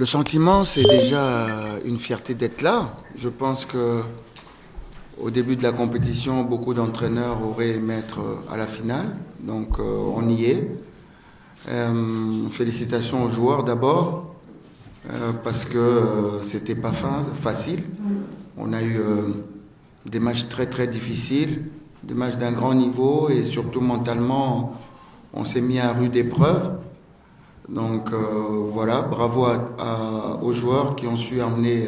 Le sentiment, c'est déjà une fierté d'être là. Je pense que au début de la compétition, beaucoup d'entraîneurs auraient aimé être à la finale. Donc on y est. Félicitations aux joueurs d'abord, parce que c'était pas facile. On a eu des matchs très très difficiles, des matchs d'un grand niveau et surtout mentalement, on s'est mis à rude épreuve. Donc voilà, bravo aux joueurs qui ont su amener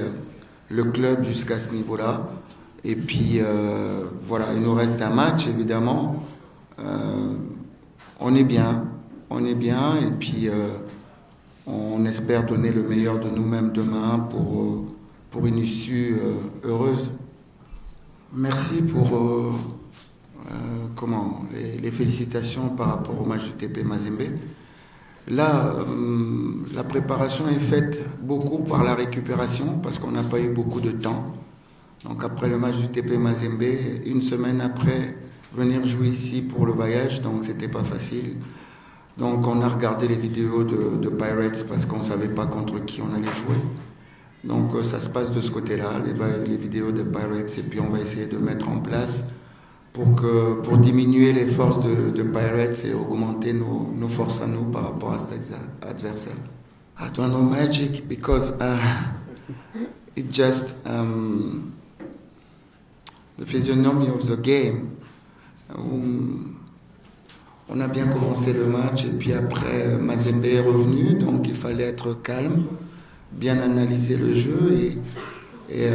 le club jusqu'à ce niveau-là. Et puis voilà, il nous reste un match évidemment. On est bien, et puis on espère donner le meilleur de nous-mêmes demain pour une issue heureuse. Merci pour les félicitations par rapport au match du TP Mazembe. Là, la préparation est faite beaucoup par la récupération parce qu'on n'a pas eu beaucoup de temps. Donc après le match du TP Mazembe, une semaine après, venir jouer ici pour le voyage, donc c'était pas facile. Donc on a regardé les vidéos de Pirates parce qu'on ne savait pas contre qui on allait jouer. Donc ça se passe de ce côté-là, les vidéos de Pirates, et puis on va essayer de mettre en place pour diminuer les forces de Pirates et augmenter nos forces à nous par rapport à cet adversaire. I don't know magic because it's just the physiognomy of the game. On a bien commencé le match et puis après Mazembe est revenu, donc il fallait être calme, bien analyser le jeu et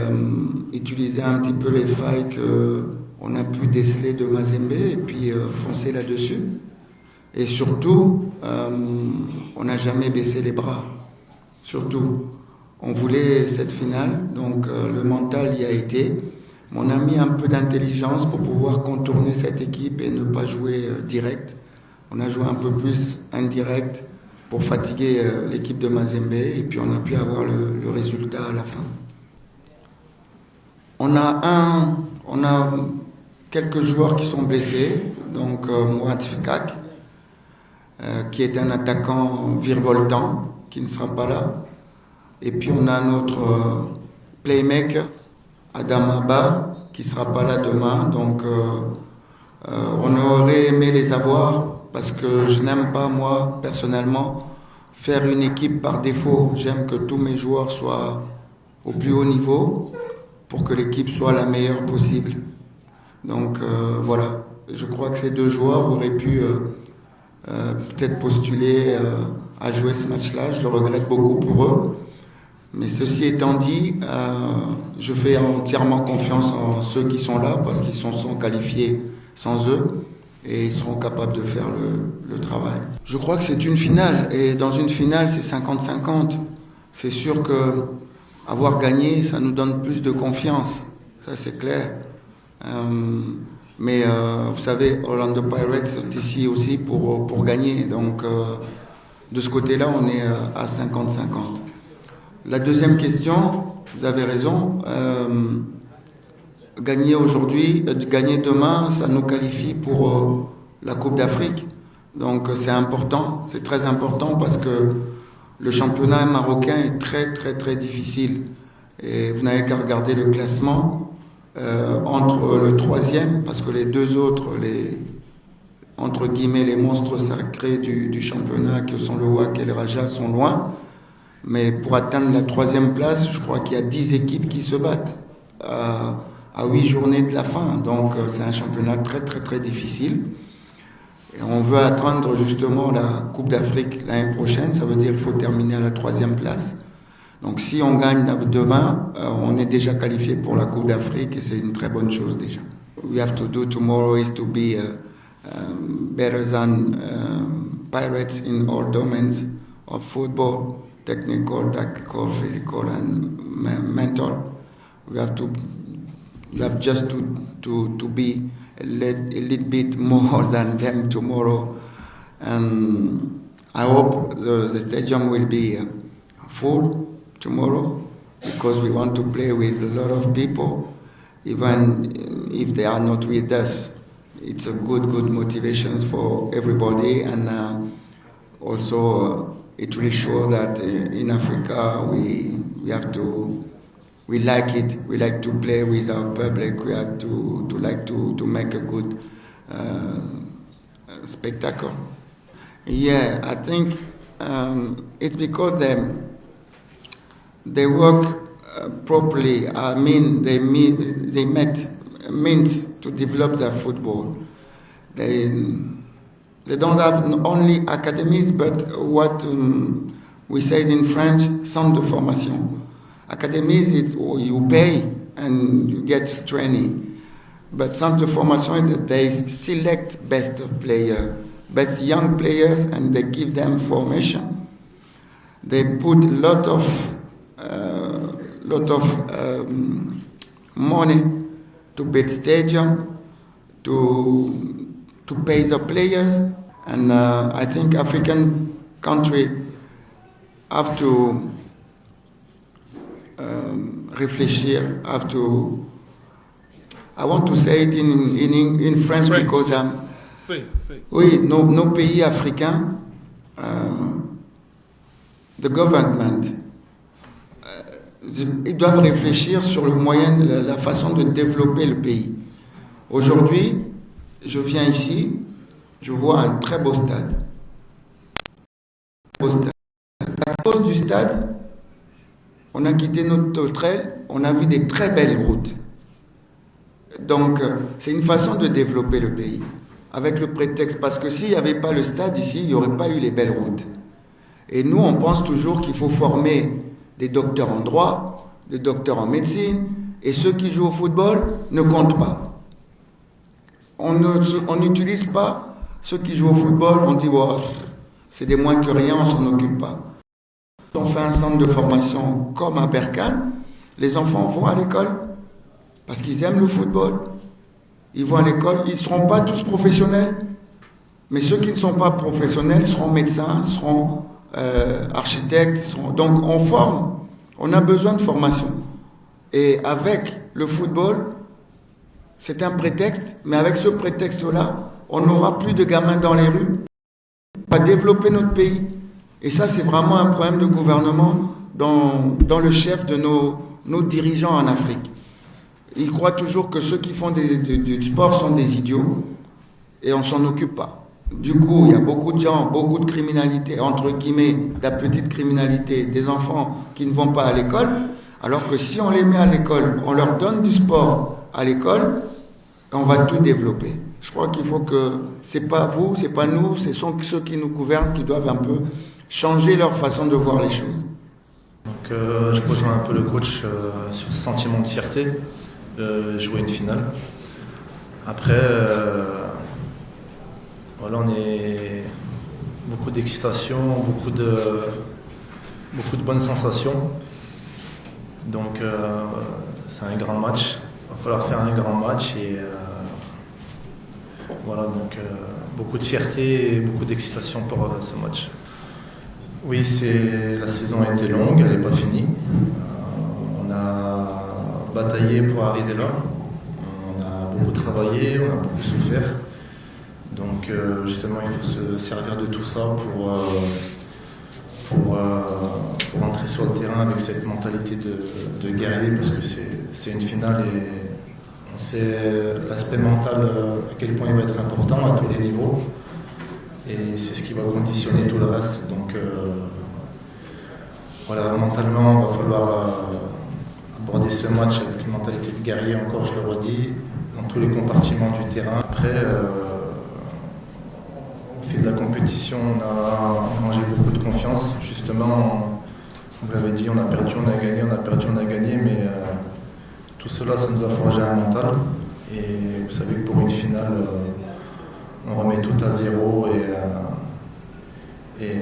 utiliser un petit peu les failles qu'on a pu déceler de Mazembe et puis foncer là-dessus. Et surtout, on n'a jamais baissé les bras. Surtout, on voulait cette finale, donc le mental y a été. On a mis un peu d'intelligence pour pouvoir contourner cette équipe et ne pas jouer direct. On a joué un peu plus indirect pour fatiguer l'équipe de Mazembe et puis on a pu avoir le résultat à la fin. On a quelques joueurs qui sont blessés, donc Mourad Fikak, qui est un attaquant virevoltant, qui ne sera pas là. Et puis on a notre playmaker, Adam Abba, qui ne sera pas là demain. Donc on aurait aimé les avoir parce que je n'aime pas, moi, personnellement, faire une équipe par défaut. J'aime que tous mes joueurs soient au plus haut niveau pour que l'équipe soit la meilleure possible. Donc voilà, je crois que ces deux joueurs auraient pu peut-être postuler à jouer ce match-là. Je le regrette beaucoup pour eux. Mais ceci étant dit, je fais entièrement confiance en ceux qui sont là parce qu'ils sont qualifiés sans eux et ils seront capables de faire le travail. Je crois que c'est une finale et dans une finale, c'est 50-50. C'est sûr que avoir gagné, ça nous donne plus de confiance, ça c'est clair. Mais vous savez, Orlando Pirates sont ici aussi pour gagner. Donc de ce côté-là, on est à 50-50. La deuxième question, vous avez raison, gagner aujourd'hui, gagner demain, ça nous qualifie pour la Coupe d'Afrique. Donc c'est important, c'est très important parce que le championnat marocain est très très très difficile. Et vous n'avez qu'à regarder le classement entre le troisième, parce que les deux autres, entre guillemets, les monstres sacrés du championnat, que sont le WAC et le Raja, sont loin. Mais pour atteindre la troisième place, je crois qu'il y a 10 équipes qui se battent à 8 journées de la fin. Donc c'est un championnat très très très difficile. Et on veut atteindre justement la Coupe d'Afrique l'année prochaine. Ça veut dire qu'il faut terminer à la troisième place. Donc si on gagne demain, on est déjà qualifié pour la Coupe d'Afrique et c'est une très bonne chose déjà. We have to do tomorrow is to be better than Pirates in all domains of football. Technical, tactical, physical, and mental. You have just to be a little bit more than them tomorrow, and I hope the stadium will be full tomorrow because we want to play with a lot of people, even if they are not with us. It's a good motivation for everybody, and also it will show that in Africa we have to, we like it, we like to play with our public, we have to make a good spectacle. Yeah, I think it's because they work properly. I mean, they met means to develop their football. They don't have only academies, but what we said in French, centre de formation. Academies, it's you pay and you get training. But centre de formation, they select best players, best young players, and they give them formation. They put a lot of money to build stadium, to pay the players, and I think African countries have to réfléchir, have to. I want to say it in French because oui, nos pays africains, the government, ils doivent réfléchir sur le moyen, la façon de développer le pays. Aujourd'hui, je viens ici, je vois un très beau stade. À cause du stade, on a quitté notre trail, on a vu des très belles routes. Donc, c'est une façon de développer le pays, avec le prétexte, parce que s'il n'y avait pas le stade ici, il n'y aurait pas eu les belles routes. Et nous, on pense toujours qu'il faut former des docteurs en droit, des docteurs en médecine, et ceux qui jouent au football ne comptent pas. On n'utilise pas ceux qui jouent au football, on dit oh, c'est des moins que rien, on ne s'en occupe pas. On fait un centre de formation comme à Berkane, les enfants vont à l'école parce qu'ils aiment le football. Ils vont à l'école, ils ne seront pas tous professionnels, mais ceux qui ne sont pas professionnels seront médecins, seront architectes. Donc on forme, on a besoin de formation. Et avec le football, c'est un prétexte, mais avec ce prétexte-là, on n'aura plus de gamins dans les rues. On va développer notre pays. Et ça, c'est vraiment un problème de gouvernement dans le chef de nos dirigeants en Afrique. Ils croient toujours que ceux qui font du sport sont des idiots et on ne s'en occupe pas. Du coup, il y a beaucoup de gens, beaucoup de criminalité, entre guillemets, de la petite criminalité, des enfants qui ne vont pas à l'école, alors que si on les met à l'école, on leur donne du sport à l'école, on va tout développer. Je crois qu'il faut que, c'est pas vous, c'est pas nous, ce sont ceux qui nous gouvernent qui doivent un peu changer leur façon de voir les choses. Donc, je rejoins un peu le coach sur ce sentiment de fierté, jouer une finale. Après, voilà, on est beaucoup d'excitation, beaucoup de bonnes sensations. Donc, c'est un grand match. Il va falloir faire un grand match et voilà, donc beaucoup de fierté et beaucoup d'excitation pour ce match. Oui, la saison a été longue, elle n'est pas finie. On a bataillé pour arriver là. On a beaucoup travaillé, on a beaucoup souffert. Donc justement, il faut se servir de tout ça pour entrer sur le terrain avec cette mentalité de guerrier, parce que c'est une finale et on sait l'aspect mental à quel point il va être important à tous les niveaux. Et c'est ce qui va conditionner tout le reste. Donc voilà, mentalement, il va falloir aborder ce match avec une mentalité de guerrier, encore je le redis, dans tous les compartiments du terrain. Après, au fil de la compétition, on a mangé beaucoup de confiance. Justement, comme vous l'avez dit, on a perdu, on a gagné, on a perdu, on a gagné, mais tout cela, ça nous a forgé un mental. Et vous savez que pour une finale, on remet tout à zéro et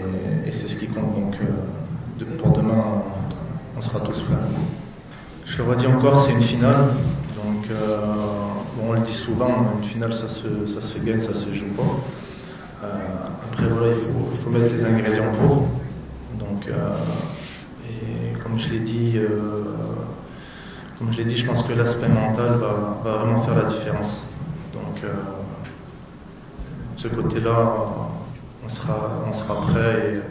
c'est ce qui compte. Donc pour demain, on sera tous prêts. Je le redis encore, c'est une finale. Donc bon, on le dit souvent, une finale ça se gagne, ça se joue pas. Après voilà, il faut mettre les ingrédients pour. Donc et comme je l'ai dit, je pense que l'aspect mental va vraiment faire la différence. Donc de ce côté-là, on sera prêt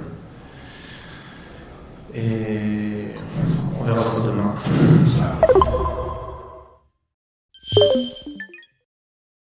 Et on verra ça demain.